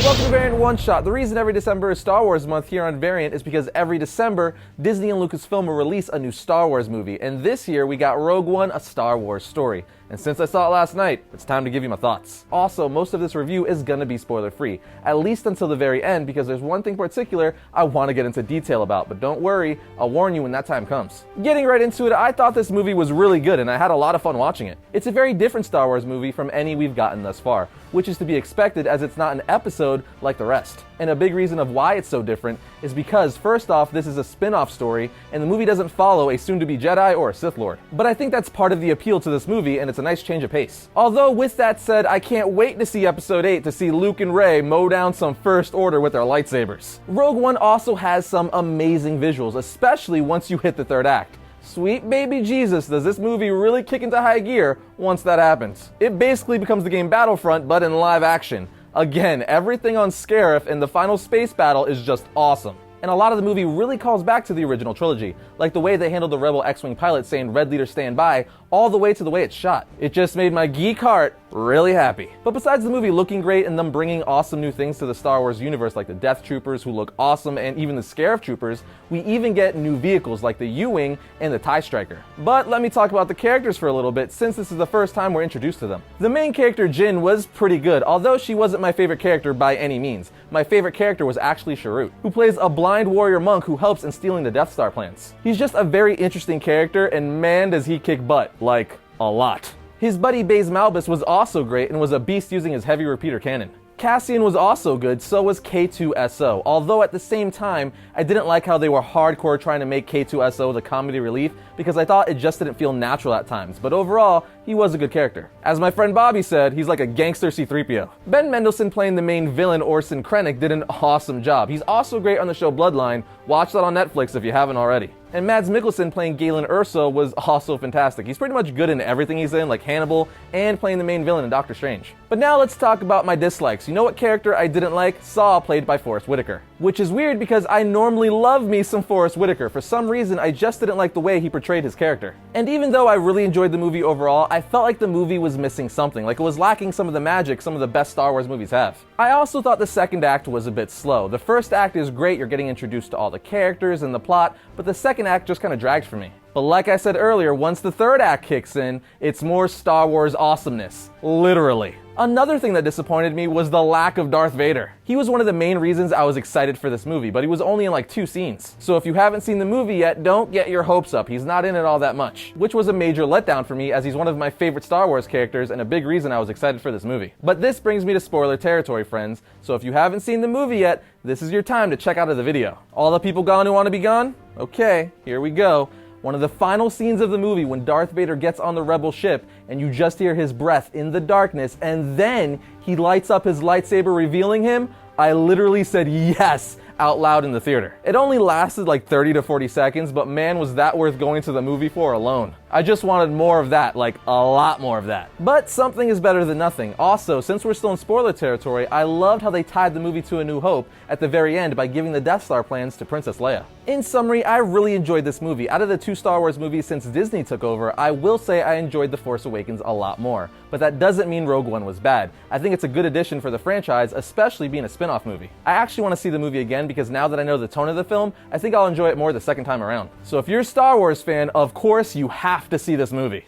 Welcome to Variant One Shot. The reason every December is Star Wars month here on Variant is because every December, Disney and Lucasfilm will release a new Star Wars movie. And this year, we got Rogue One, a Star Wars story. And since I saw it last night, it's time to give you my thoughts. Also, most of this review is gonna be spoiler-free, at least until the very end, because there's one thing in particular I want to get into detail about, but don't worry, I'll warn you when that time comes. Getting right into it, I thought this movie was really good, and I had a lot of fun watching it. It's a very different Star Wars movie from any we've gotten thus far, which is to be expected as it's not an episode like the rest. And a big reason of why it's so different is because, first off, this is a spin-off story, and the movie doesn't follow a soon-to-be Jedi or a Sith Lord. But I think that's part of the appeal to this movie, and it's a nice change of pace. Although, with that said, I can't wait to see Episode 8 to see Luke and Rey mow down some First Order with their lightsabers. Rogue One also has some amazing visuals, especially once you hit the third act. Sweet baby Jesus, does this movie really kick into high gear once that happens. It basically becomes the game Battlefront, but in live action. Again, everything on Scarif in the final space battle is just awesome. And a lot of the movie really calls back to the original trilogy, like the way they handled the Rebel X-Wing pilot saying "Red Leader stand by," all the way to the way it's shot. It just made my geek heart really happy. But besides the movie looking great and them bringing awesome new things to the Star Wars universe, like the Death Troopers who look awesome, and even the Scarif Troopers, we even get new vehicles like the U-Wing and the TIE Striker. But let me talk about the characters for a little bit, since this is the first time we're introduced to them. The main character, Jyn, was pretty good, although she wasn't my favorite character by any means. My favorite character was actually Chirrut, who plays a blind warrior monk who helps in stealing the Death Star plans. He's just a very interesting character, and man does he kick butt. Like, a lot. His buddy Baze Malbus was also great and was a beast using his heavy repeater cannon. Cassian was also good, so was K2SO, although at the same time, I didn't like how they were hardcore trying to make K2SO the comedy relief, because I thought it just didn't feel natural at times, but overall, he was a good character. As my friend Bobby said, he's like a gangster C-3PO. Ben Mendelsohn playing the main villain Orson Krennic did an awesome job. He's also great on the show Bloodline. Watch that on Netflix if you haven't already. And Mads Mikkelsen playing Galen Erso was also fantastic. He's pretty much good in everything he's in, like Hannibal, and playing the main villain in Doctor Strange. But now let's talk about my dislikes. You know what character I didn't like? Saw, played by Forrest Whitaker. Which is weird because I normally love me some Forrest Whitaker. For some reason, I just didn't like the way he portrayed his character. And even though I really enjoyed the movie overall, I felt like the movie was missing something, like it was lacking some of the magic some of the best Star Wars movies have. I also thought the second act was a bit slow. The first act is great, you're getting introduced to all the characters and the plot, but the second act just kind of dragged for me. But like I said earlier, once the third act kicks in, it's more Star Wars awesomeness. Literally. Another thing that disappointed me was the lack of Darth Vader. He was one of the main reasons I was excited for this movie, but he was only in like 2 scenes. So if you haven't seen the movie yet, don't get your hopes up. He's not in it all that much, which was a major letdown for me as he's one of my favorite Star Wars characters and a big reason I was excited for this movie. But this brings me to spoiler territory, friends. So if you haven't seen the movie yet, this is your time to check out of the video. All the people gone who want to be gone? Okay, here we go. One of the final scenes of the movie when Darth Vader gets on the rebel ship and you just hear his breath in the darkness and then he lights up his lightsaber revealing him, I literally said yes out loud in the theater. It only lasted like 30 to 40 seconds, but man was that worth going to the movie for alone. I just wanted more of that, like a lot more of that. But something is better than nothing. Also, since we're still in spoiler territory, I loved how they tied the movie to A New Hope at the very end by giving the Death Star plans to Princess Leia. In summary, I really enjoyed this movie. Out of the 2 Star Wars movies since Disney took over, I will say I enjoyed The Force Awakens a lot more. But that doesn't mean Rogue One was bad. I think it's a good addition for the franchise, especially being a spin-off movie. I actually want to see the movie again because now that I know the tone of the film, I think I'll enjoy it more the second time around. So if you're a Star Wars fan, of course you have to see this movie.